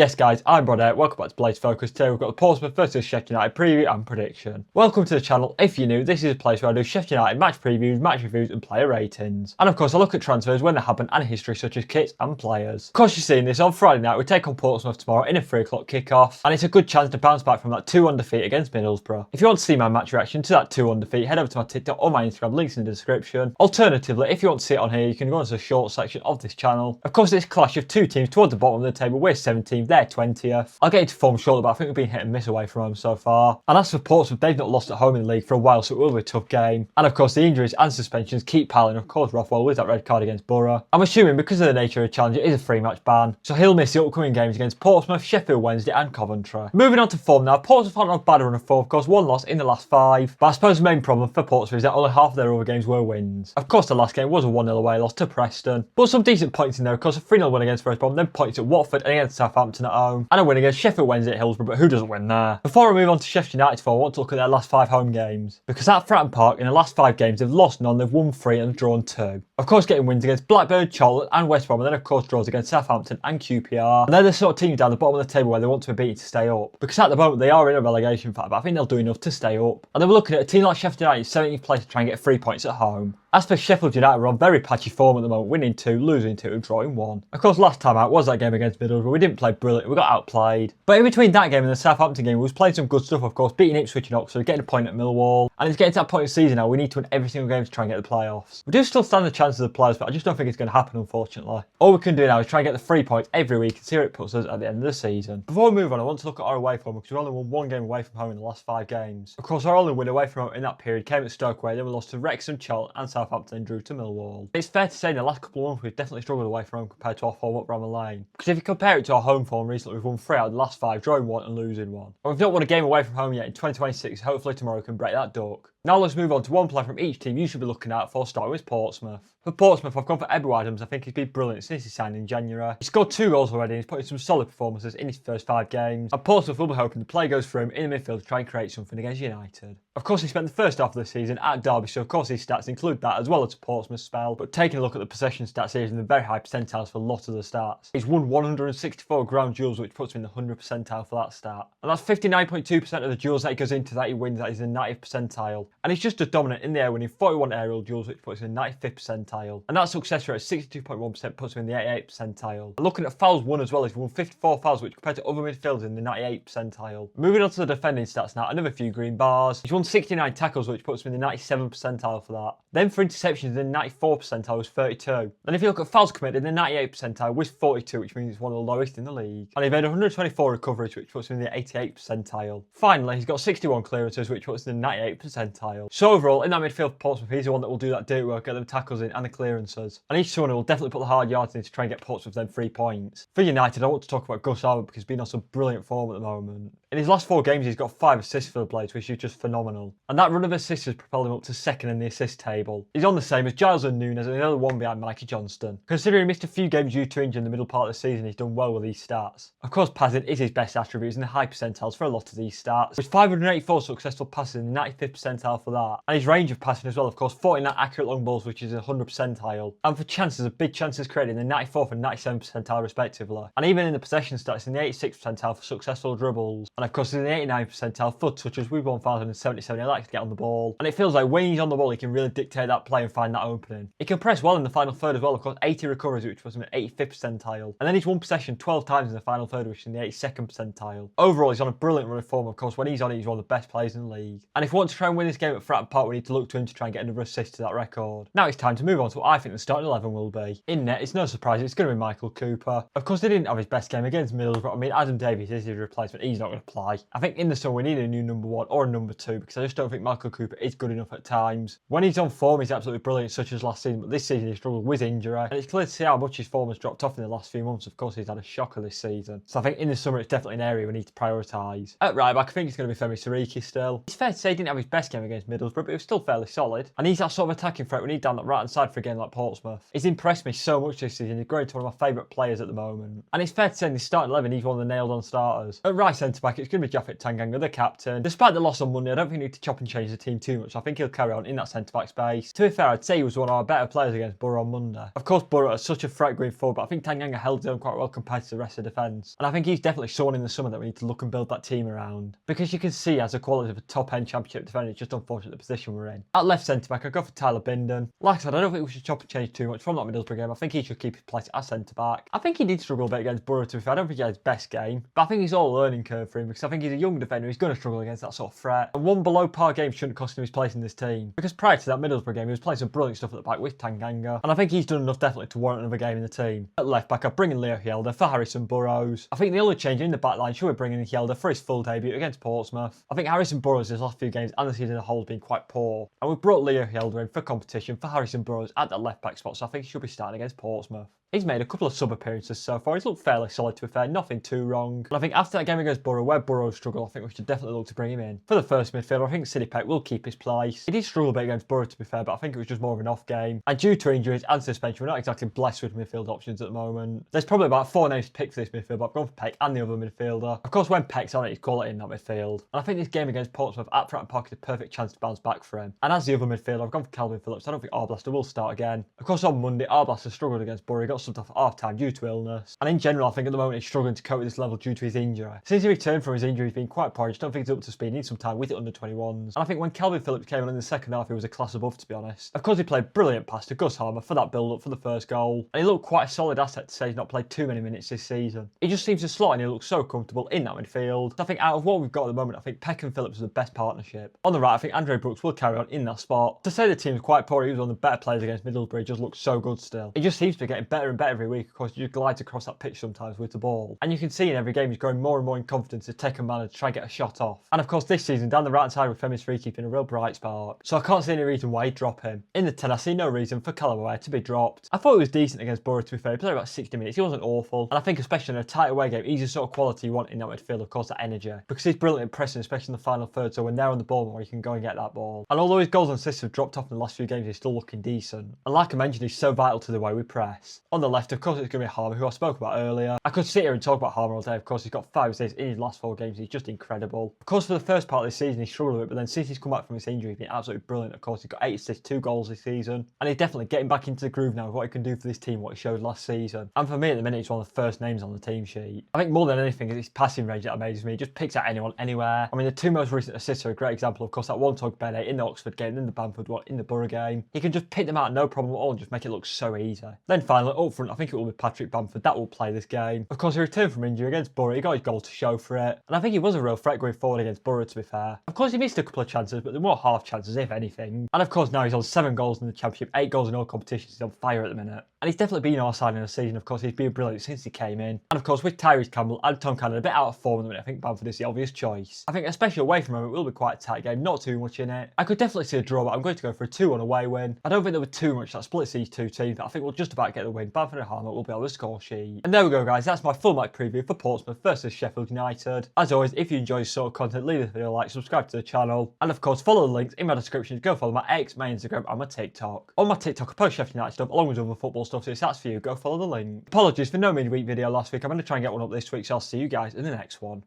Yes guys, I'm Brad, welcome back to Blaze Focus. Today we've got the Portsmouth vs Sheffield United preview and prediction. Welcome to the channel. If you're new, this is a place where I do Sheffield United match previews, match reviews and player ratings. And of course I look at transfers when they happen and history such as kits and players. Of course you're seeing this on Friday night. We take on Portsmouth tomorrow in a 3 o'clock kickoff, and it's a good chance to bounce back from that 2-1 defeat against Middlesbrough. If you want to see my match reaction to that 2-1 defeat, head over to my TikTok or my Instagram, links in the description. Alternatively, if you want to see it on here, you can go into the short section of this channel. Of course it's a clash of two teams towards the bottom of the table. We're 17th, they're 20th. I'll get into form shortly, but I think we've been hit and miss away from home so far. And as for Portsmouth, they've not lost at home in the league for a while, so it will be a tough game. And of course, the injuries and suspensions keep piling. Of course, Rothwell with that red card against Borough. I'm assuming because of the nature of the challenge, it is a 3-match ban, so he'll miss the upcoming games against Portsmouth, Sheffield Wednesday, and Coventry. Moving on to form now, Portsmouth aren't on a bad run of form. Of course, 1 loss in the last 5, but I suppose the main problem for Portsmouth is that only half of their other games were wins. Of course, the last game was a 1-0 away loss to Preston, but some decent points in there. Of course, a 3-0 win against West Brom, then points at Watford and against Southampton at home, and a win against Sheffield Wednesday at Hillsborough, but who doesn't win there? Before I move on to Sheffield United form, I want to look at their last 5 home games, because at Fratton Park, in the last 5 games, they've lost none, they've won 3 and drawn 2. Of course, getting wins against Blackburn, Charlton and West Brom, and then of course draws against Southampton and QPR. And they're the sort of teams down the bottom of the table where they want to be beaten to stay up, because at the moment they are in a relegation fight, but I think they'll do enough to stay up. And then we're looking at a team like Sheffield United, 17th place, to try and get 3 points at home. As for Sheffield United, we're on very patchy form at the moment, winning 2, losing 2 and drawing 1. Of course, last time out was that game against Middlesbrough. We didn't play brilliant, we got outplayed. But in between that game and the Southampton game, we was playing some good stuff, of course, beating Ipswich and Oxford, getting a point at Millwall. And it's getting to that point of the season now, we need to win every single game to try and get the playoffs. We do still stand the chance of the playoffs, but I just don't think it's going to happen, unfortunately. All we can do now is try and get the 3 points every week and see where it puts us at the end of the season. Before we move on, I want to look at our away form, because we've only won 1 game away from home in the last 5 games. Of course, our only win away from home in that period came at Stoke away, then we lost to Wrexham, Charlton and Southampton and drew to Millwall. It's fair to say in the last couple of months we've definitely struggled away from home compared to our form up Bramall Lane. Because if you compare it to our home form recently, we've won 3 out of the last 5, drawing 1 and losing 1. And we've not won a game away from home yet in 2026, hopefully tomorrow we can break that duck. Now let's move on to one player from each team you should be looking out for, starting with Portsmouth. For Portsmouth, I've gone for Edward Adams. I think he's been brilliant since he signed in January. He scored 2 goals already and he's put in some solid performances in his first 5 games. And Portsmouth will be hoping the play goes through him in the midfield to try and create something against United. Of course, he spent the first half of the season at Derby, so of course his stats include that as well as a Portsmouth spell. But taking a look at the possession stats here, he's in the very high percentiles for a lot of the stats. He's won 164 ground duels, which puts him in the 100th percentile for that stat. And that's 59.2% of the duels that he goes into that he wins, that is in the 90th percentile. And he's just as dominant in the air, winning 41 aerial duels, which puts him in the 95th percentile. And that success rate of 62.1% puts him in the 88th percentile. And looking at fouls won as well, he's won 54 fouls, which compared to other midfielders in the 98th percentile. Moving on to the defending stats now, another few green bars. He's won 69 tackles, which puts him in the 97th percentile for that. Then for interceptions in the 94th percentile was 32. And if you look at fouls committed in the 98th percentile was 42, which means it's one of the lowest in the league. And he made 124 recoveries, which puts him in the 88th percentile. Finally, he's got 61 clearances, which puts him in the 98th percentile. So overall, in that midfield for Portsmouth, he's the one that will do that dirty work, get them tackles in and the clearances. And each one will definitely put the hard yards in to try and get Portsmouth them 3 points. For United, I want to talk about Gus Armour because he's been on some brilliant form at the moment. In his last 4 games, he's got 5 assists for the Blades, which is just phenomenal. And that run of assists has propelled him up to 2nd in the assist table. He's on the same as Giles and Nunes, and the other one behind Mikey Johnston. Considering he missed a few games due to injury in the middle part of the season, he's done well with these stats. Of course, passing is his best attribute, in the high percentiles for a lot of these stats. With 584 successful passes in the 95th percentile for that. And his range of passing as well, of course, 49 accurate long balls, which is a 100 percentile. And for chances, a big chances created in the 94th and 97th percentile respectively. And even in the possession stats, in the 86th percentile for successful dribbles. And of course, in the 89th percentile for touches with 1,077. He likes to get on the ball. And it feels like when he's on the ball, he can really dictate that play and find that opening. He can press well in the final third as well, of course, 80 recoveries, which was in the 85th percentile. And then he's won possession 12 times in the final third, which is in the 82nd percentile. Overall, he's on a brilliant run of form. Of course, when he's on it, he's one of the best players in the league. And if we want to try and win this game at Fratton Park, we need to look to him to try and get another assist to that record. Now it's time to move on to what I think the starting 11 will be. In net, it's no surprise, it's going to be Michael Cooper. Of course, they didn't have his best game against Middlesbrough. I mean, Adam Davies is his replacement. He's not going to play. I think in the summer, we need a new number 1 or a number 2 because I just don't think Michael Cooper is good enough at times. When he's on form, he's absolutely brilliant, such as last season, but this season he struggled with injury. And it's clear to see how much his form has dropped off in the last few months. Of course, he's had a shocker this season. So I think in the summer, it's definitely an area we need to prioritise. At right back, I think it's going to be Femi Siriki still. It's fair to say he didn't have his best game against Middlesbrough, but he was still fairly solid. And he's that sort of attacking threat we need down that right hand side for a game like Portsmouth. He's impressed me so much this season. He's growing to one of my favourite players at the moment. And it's fair to say in the starting 11, he's one of the nailed on starters. At right centre back, it's going to be Japhet Tanganga, the captain. Despite the loss on Monday, I don't think we need to chop and change the team too much. I think he'll carry on in that centre back space. To be fair, I'd say he was one of our better players against Borough on Monday. Of course, Borough is such a threat going forward, but I think Tanganga held his own quite well compared to the rest of the defence. And I think he's definitely shown in the summer that we need to look and build that team around. Because you can see he has the quality of a top end championship defender, it's just unfortunate the position we're in. At left centre back, I go for Tyler Bindon. Like I said, I don't think we should chop and change too much from that Middlesbrough game. I think he should keep his place as centre back. I think he did struggle a bit against Borough, to be fair. I don't think he had his best game, but I think he's all a learning curve for him because I think he's a young defender. He's going to struggle against that sort of threat. And one below par game shouldn't cost him his place in this team because prior to that Middlesbrough game, he was playing some brilliant stuff at the back with Tanganga, and I think he's done enough definitely to warrant another game in the team. At left back, I bring in Leo Hjelde for Harrison Burrows. I think the only change in the back line should be bringing in Hjelde for his full debut against Portsmouth. I think Harrison Burrows his last few games and the season as a whole has been quite poor, and we've brought Leo Hjelde in for competition for Harrison Burrows at that left back spot, so I think he should be starting against Portsmouth. He's made a couple of sub appearances so far. He's looked fairly solid, to be fair, nothing too wrong. And I think after that game against Borough, where Borough struggled, I think we should definitely look to bring him in. For the first midfielder, I think Sidney Peck will keep his place. He did struggle a bit against Borough, to be fair, but I think it was just more of an off game. And due to injuries and suspension, we're not exactly blessed with midfield options at the moment. There's probably about 4 names to pick for this midfield, but I've gone for Peck and the other midfielder. Of course, when Peck's on it, he's quality in that midfield. And I think this game against Portsmouth at Fratton Park is a perfect chance to bounce back for him. And as the other midfielder, I've gone for Calvin Phillips. I don't think Arblaster will start again. Of course, on Monday, Arblaster struggled against Borough. He got subbed off at half time due to illness. And in general, I think at the moment he's struggling to cope with this level due to his injury. Since he returned from his injury, he's been quite poor. I just don't think he's up to speed. He needs some time with the under-21s. And I think when Calvin Phillips came on in the second half, he was a class above, to be honest. Of course, he played brilliant pass to Gus Harmer for that build-up for the first goal. And he looked quite a solid asset to say he's not played too many minutes this season. He just seems to slot and he looks so comfortable in that midfield. I think out of what we've got at the moment, I think Peck and Phillips are the best partnership. On the right, I think Andre Brooks will carry on in that spot. To say the team's quite poor, he was one of the better players against Middlesbrough. He just looks so good still. He just seems to be getting better and better every week. Of course, he just glides across that pitch sometimes with the ball. And you can see in every game he's growing more and more in confidence to take a man and try and get a shot off. And of course, this season, down the right hand side with Femi's free keeping a real bright spark. So I can't see any reason why he'd drop him. In the 10, I see no reason for Callaway to be dropped. I thought he was decent against Borough, to be fair. He played about 60 minutes. He wasn't awful. And I think especially in a tight away game, he's the sort of quality you want in that midfield, of course, that energy. Because he's brilliant at pressing, especially in the final third. So when they're on the ball more, he can go and get that ball. And although his goals and assists have dropped off in the last few games, he's still looking decent. And like I mentioned, he's so vital to the way we press. On the left, of course, it's going to be Harmer, who I spoke about earlier. I could sit here and talk about Harmer all day. Of course, he's got 5 assists in his last 4 games. He's just incredible. Of course, for the first part of this season, he struggled a bit, but then since he's come back from his injury, he's been absolutely brilliant. Of course, he's got 8 assists, 2 goals this season. And he's definitely getting back into the groove now of what he can do for this team, what he showed last season. And for me, at the minute, he's one of the first names on the team sheet. I think more than anything, it's his passing range that amazes me. He just picks out anyone, anywhere. I mean, the 2 most recent assists are a great example. Of course, that one to Bene in the Oxford game, then the Bamford one in the Borough game. He can just pick them out no problem at all and just make it look so easy. Then finally, up front, I think it will be Patrick Bamford that will play this game. Of course, he returned from injury against Borough. He got his goal to show for it. And I think he was a real threat going forward against Borough, to be fair. Of course, he missed a couple of chances, but they're more half chances, if anything. And of course, now he's on 7 goals in the Championship, 8 goals in all competitions. He's on fire at the minute. And he's definitely been our side in the season. Of course, he's been brilliant since he came in. And of course, with Tyrese Campbell and Tom Cannon a bit out of form at the minute, I think Bamford is the obvious choice. I think especially away from home, it will be quite a tight game, not too much in it. I could definitely see a draw, but I'm going to go for a 2-1 away win. I don't think there were too much that splits these 2 teams, but I think we'll just about get the win. Bamford and Harmer will be on the score sheet. And there we go, guys. That's my full match preview for Portsmouth versus Sheffield United. As always, if you enjoy this sort of content, leave this video a like, subscribe to the channel, and of course, follow the links in my description to go follow my X, my Instagram, and my TikTok. On my TikTok, I post Sheffield United stuff along with other football stuff, so if that's for you, go follow the link. Apologies for no midweek video last week. I'm going to try and get one up this week, so I'll see you guys in the next one.